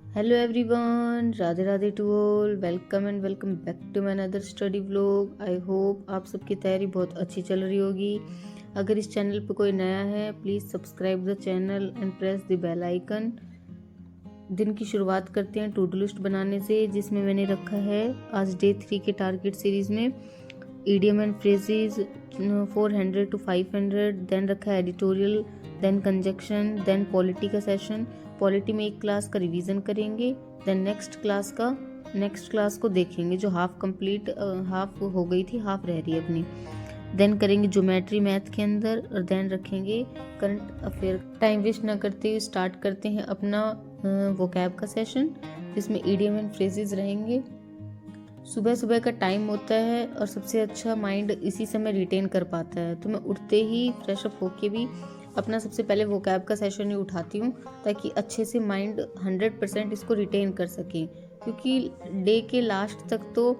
Hello everyone, Radhe Radhe to all. Welcome and welcome back to my another study vlog. I hope आप सबकी तैयारी बहुत अच्छी चल रही होगी। अगर इस चैनल पर कोई नया है, please subscribe the channel and press the bell icon. दिन की शुरुआत करते हैं टू डू लिस्ट बनाने से, जिसमें मैंने रखा है आज डे 3 के टारगेट सीरीज में idiom and phrases 400 to 500। Then रखा है editorial, then conjunction, then polity का सेशन। पॉलिटी में एक क्लास का रिवीजन करेंगे, देन नेक्स्ट क्लास को देखेंगे जो हाफ हो गई थी, हाफ रह रही है अपनी। देन करेंगे ज्योमेट्री मैथ के अंदर, और देन रखेंगे करंट अफेयर। टाइम वेस्ट ना करते हुए स्टार्ट करते हैं अपना वोकैब का सेशन, जिसमें ईडियम एंड फ्रेजेस रहेंगे। सुबह सुबह का टाइम होता है और सबसे अच्छा माइंड इसी समय रिटेन कर पाता है, तो मैं उठते ही फ्रेश अप होके भी अपना सबसे पहले वोकैब का सेशन ही उठाती हूँ, ताकि अच्छे से माइंड 100% इसको रिटेन कर सके। क्योंकि डे के लास्ट तक तो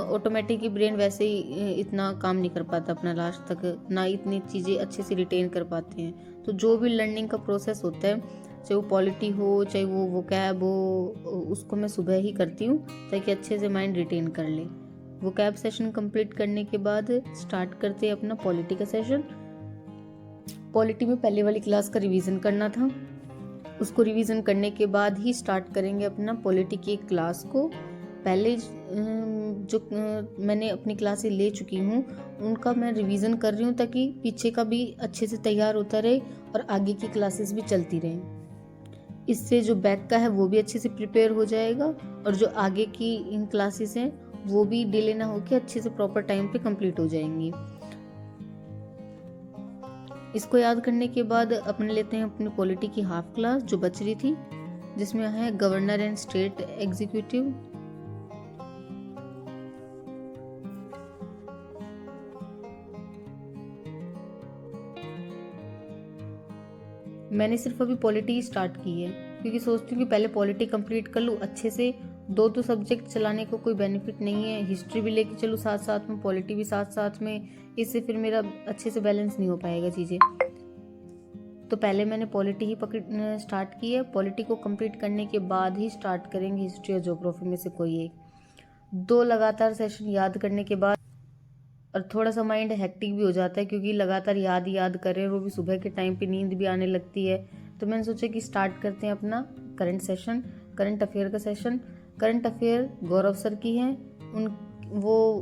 ऑटोमेटिक ही ब्रेन वैसे ही इतना काम नहीं कर पाता, अपना लास्ट तक ना इतनी चीज़ें अच्छे से रिटेन कर पाते हैं। तो जो भी लर्निंग का प्रोसेस होता है, चाहे वो पॉलिटी हो चाहे वो वोकैब हो, उसको मैं सुबह ही करती हूँ, ताकि अच्छे से माइंड रिटेन कर ले। वोकैब सेशन कंप्लीट करने के बाद स्टार्ट करते हैं अपना पॉलिटी का सेशन। पॉलिटी में पहले वाली क्लास का रिवीजन करना था, उसको रिवीजन करने के बाद ही स्टार्ट करेंगे अपना पॉलिटी की क्लास को। पहले जो मैंने अपनी क्लासें ले चुकी हूँ उनका मैं रिवीजन कर रही हूँ, ताकि पीछे का भी अच्छे से तैयार होता रहे और आगे की क्लासेस भी चलती रहें। इससे जो बैक का है वो भी अच्छे से प्रिपेयर हो जाएगा, और जो आगे की इन क्लासेस हैं वो भी डिले ना होकर अच्छे से प्रॉपर टाइम पे कंप्लीट हो जाएंगी। इसको याद करने के बाद अपने लेते हैं अपनी पॉलिटी की हाफ क्लास जो बच रही थी, जिसमें है गवर्नर एंड स्टेट एग्जीक्यूटिव। मैंने सिर्फ अभी पॉलिटी स्टार्ट की है, क्योंकि सोचती हूँ कि पहले पॉलिटी कंप्लीट कर लूँ अच्छे से। दो सब्जेक्ट चलाने को कोई बेनिफिट नहीं है, हिस्ट्री भी लेके चलूँ साथ साथ में, पॉलिटी भी साथ साथ में, इससे फिर मेरा अच्छे से बैलेंस नहीं हो पाएगा चीज़ें। तो पहले मैंने पॉलिटी ही स्टार्ट की है। पॉलिटी को कंप्लीट करने के बाद ही स्टार्ट करेंगे हिस्ट्री और ज्योग्राफी में से कोई एक। 2 लगातार सेशन याद करने के बाद, और थोड़ा सा माइंड हेक्टिक भी हो जाता है, क्योंकि लगातार याद कर रहे हैं, वो भी सुबह के टाइम पे नींद भी आने लगती है। तो मैंने सोचा कि स्टार्ट करते हैं अपना करंट अफेयर का सेशन। करंट अफेयर गौरव सर की हैं,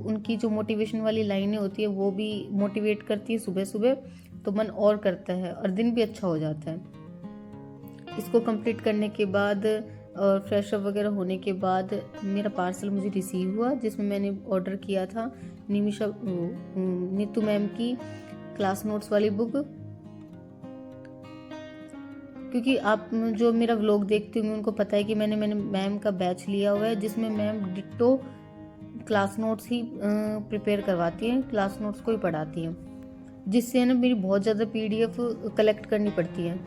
उनकी जो मोटिवेशन वाली लाइनें होती है वो भी मोटिवेट करती है सुबह सुबह, तो मन और करता है और दिन भी अच्छा हो जाता है। इसको कंप्लीट करने के बाद और फ्रेश अप वगैरह होने के बाद मेरा पार्सल मुझे रिसीव हुआ, जिसमें मैंने ऑर्डर किया था नीतू मैम की क्लास नोट्स वाली बुक। क्योंकि आप जो मेरा व्लॉग देखते होंगे उनको पता है कि मैंने मैम का बैच लिया हुआ है, जिसमें मैम डिट्टो क्लास नोट्स ही प्रिपेयर करवाती हैं, क्लास नोट्स को ही पढ़ाती हैं, जिससे ना मेरी बहुत ज़्यादा PDF कलेक्ट करनी पड़ती है।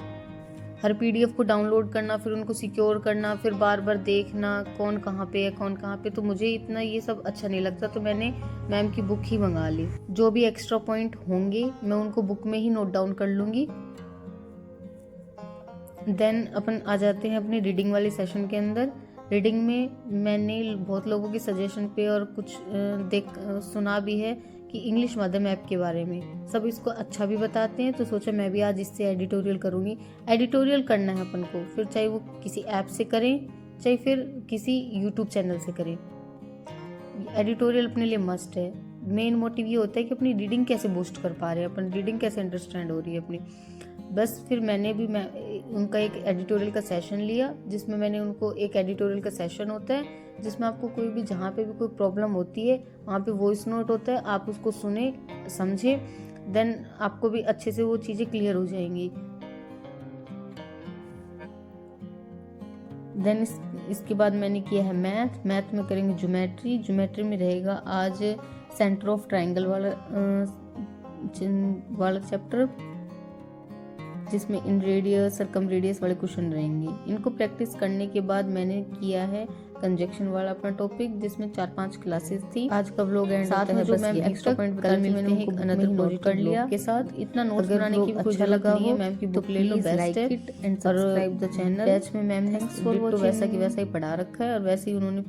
हर PDF को डाउनलोड करना, फिर उनको सिक्योर करना, फिर बार बार देखना कौन कहाँ पे है कौन कहाँ पे, तो मुझे इतना ये सब अच्छा नहीं लगता। तो मैंने मैम की बुक ही मंगा ली। जो भी एक्स्ट्रा पॉइंट होंगे मैं उनको बुक में ही नोट डाउन कर लूँगी। देन अपन आ जाते हैं अपने रीडिंग वाले सेशन के अंदर। रीडिंग में मैंने बहुत लोगों के सजेशन पे और कुछ सुना भी है कि इंग्लिश मदर ऐप के बारे में सब इसको अच्छा भी बताते हैं, तो सोचा मैं भी आज इससे एडिटोरियल करूँगी। एडिटोरियल करना है अपन को, फिर चाहे वो किसी ऐप से करें चाहे फिर किसी यूट्यूब चैनल से करें, एडिटोरियल अपने लिए मस्ट है। मेन मोटिव ये होता है कि अपनी रीडिंग कैसे बूस्ट कर पा रहे हैं, अपन रीडिंग कैसे अंडरस्टैंड हो रही है अपनी। बस फिर मैंने भी उनका एक एडिटोरियल का सेशन लिया, जिसमें मैंने उनको एक एडिटोरियल का सेशन होता है जिसमें आपको कोई भी जहाँ पे भी कोई प्रॉब्लम होती है वहाँ पे वॉइस नोट होता है, आप उसको सुने समझे, देन आपको भी अच्छे से वो चीज़ें क्लियर हो जाएंगी। देन इसके बाद मैंने किया है मैथ में करेंगे ज्योमेट्री में रहेगा आज सेंटर ऑफ ट्राइंगल वाला चैप्टर। जिसमें इन रेडियस, सरकम रेडियस वाले क्वेश्चन रहेंगे। इनको प्रैक्टिस करने के बाद मैंने किया है कंजक्शन वाला अपना टॉपिक, जिसमें 4-5 क्लासेस थी। आज का व्लॉग एंड साथ में जो मैम एक्स्ट्रा पॉइंट बता रही थी मैंने उनको अनदर नोट कर लिया के साथ। इतना नोट बनाने की भी कोई जरूरत नहीं है, मैम की बुक ले लो, बेस्ट है। And subscribe the channel. Batch में मैम ने वैसा की वैसा ही पढ़ा रखा है और वैसे ही उन्होंने